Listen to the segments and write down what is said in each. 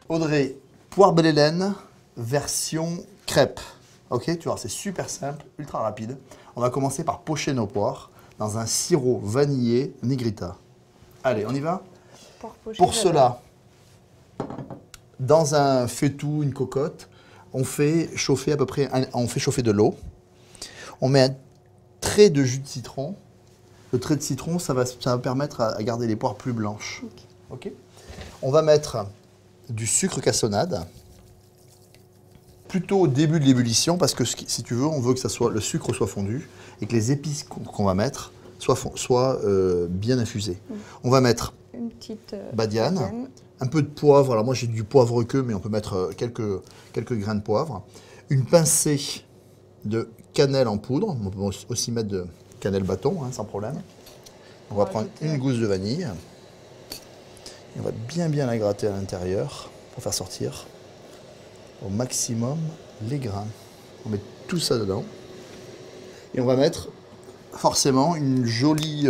Audrey, poire belle Hélène, version crêpe. Ok, tu vois, c'est super simple, ultra rapide. On va commencer par pocher nos poires dans un sirop vanillé Negrita. Allez, on y va? Pour cela, dans un faitout, une cocotte, on fait chauffer à peu près, on fait chauffer de l'eau. On met un trait de jus de citron. Le trait de citron, ça va permettre à garder les poires plus blanches. Ok. On va mettre du sucre cassonade, plutôt au début de l'ébullition, parce que si tu veux, on veut que le sucre soit fondu et que les épices qu'on va mettre soient bien infusées. On va mettre une petite badiane, un peu de poivre. Alors moi j'ai du poivre queue, mais on peut mettre quelques grains de poivre. Une pincée de cannelle en poudre. On peut aussi mettre de cannelle bâton, hein, sans problème. On va prendre une gousse de vanille. Et on va bien la gratter à l'intérieur pour faire sortir au maximum les grains. On met tout ça dedans. Et on va mettre forcément un joli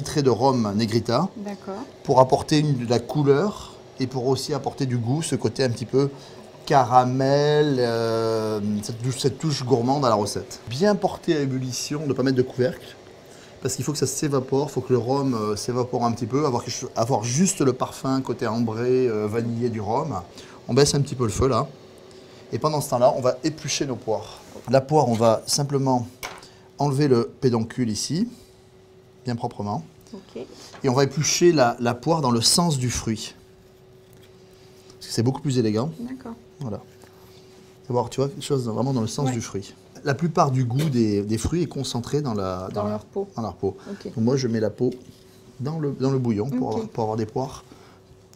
trait de rhum Negrita pour apporter de la couleur et pour aussi apporter du goût, ce côté un petit peu caramel, cette touche gourmande à la recette. Bien porter à ébullition, ne pas mettre de couvercle, parce qu'il faut que ça s'évapore, il faut que le rhum s'évapore un petit peu, avoir juste le parfum côté ambré, vanillé du rhum. On baisse un petit peu le feu là, et pendant ce temps-là, on va éplucher nos poires. La poire, on va simplement enlever le pédoncule ici, bien proprement, et on va éplucher la poire dans le sens du fruit. Parce que c'est beaucoup plus élégant. D'accord. Voilà. Savoir, tu vois, quelque chose vraiment dans le sens du fruit. La plupart du goût des fruits est concentré dans leur peau. Donc moi, je mets la peau dans le bouillon pour avoir des poires.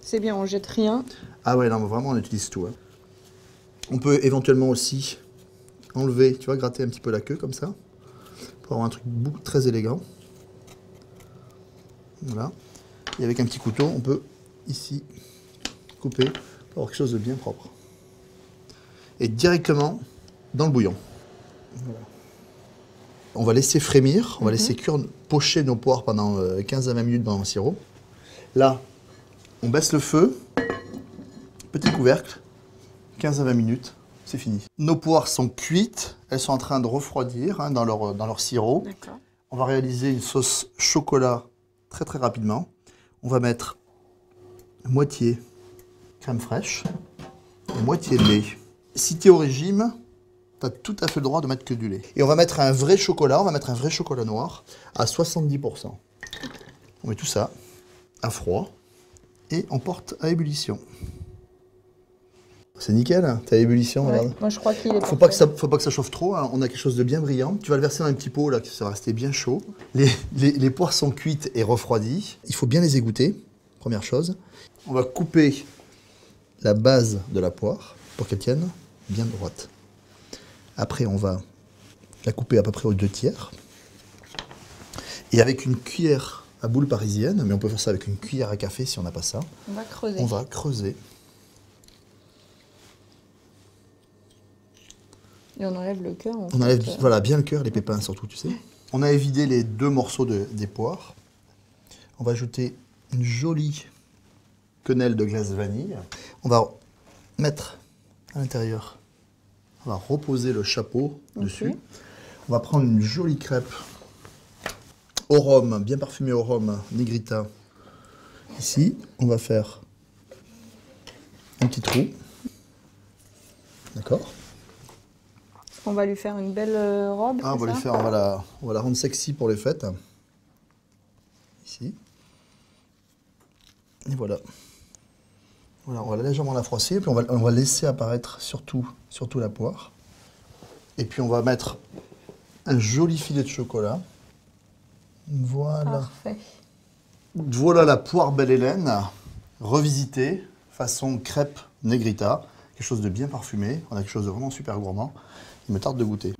C'est bien, on jette rien. Ah ouais, non, mais vraiment, on utilise tout. Hein. On peut éventuellement aussi enlever, tu vois, gratter un petit peu la queue comme ça, pour avoir un truc très élégant. Voilà. Et avec un petit couteau, on peut ici couper pour avoir quelque chose de bien propre. Et directement dans le bouillon. Voilà. On va laisser frémir, on va laisser pocher nos poires pendant 15 à 20 minutes dans le sirop. Là, on baisse le feu, petit couvercle, 15 à 20 minutes, c'est fini. Nos poires sont cuites, elles sont en train de refroidir hein, dans leur sirop. On va réaliser une sauce chocolat très rapidement. On va mettre moitié crème fraîche et moitié de lait. Si tu es au régime, tu as tout à fait le droit de mettre que du lait. Et on va mettre un vrai chocolat, noir à 70%. On met tout ça à froid et on porte à ébullition. C'est nickel, hein, t'as ébullition, regarde. Moi je crois qu'il est faut pas que ça chauffe trop, hein. On a quelque chose de bien brillant. Tu vas le verser dans un petit pot là, qui va rester bien chaud. Les poires sont cuites et refroidies. Il faut bien les égoutter, première chose. On va couper la base de la poire pour qu'elle tienne bien droite. Après, on va la couper à peu près aux 2/3. Et avec une cuillère à boule parisienne, mais on peut faire ça avec une cuillère à café si on n'a pas ça. On va creuser. On va creuser. Et on enlève le cœur. On enlève voilà, bien le cœur, les pépins surtout, tu sais. On a évidé les 2 morceaux des poires. On va ajouter une jolie quenelle de glace vanille. On va mettre à l'intérieur, on va reposer le chapeau dessus. On va prendre une jolie crêpe au rhum, bien parfumée au rhum, Negrita. Ici, on va faire un petit trou. D'accord? On va lui faire une belle robe. Ah, on va la rendre sexy pour les fêtes. Ici. Et voilà. Voilà, on va légèrement la froisser, puis on va laisser apparaître surtout la poire. Et puis on va mettre un joli filet de chocolat. Voilà. Parfait. Voilà la poire belle Hélène, revisitée, façon crêpe Negrita. Quelque chose de bien parfumé, on a quelque chose de vraiment super gourmand. Il me tarde de goûter.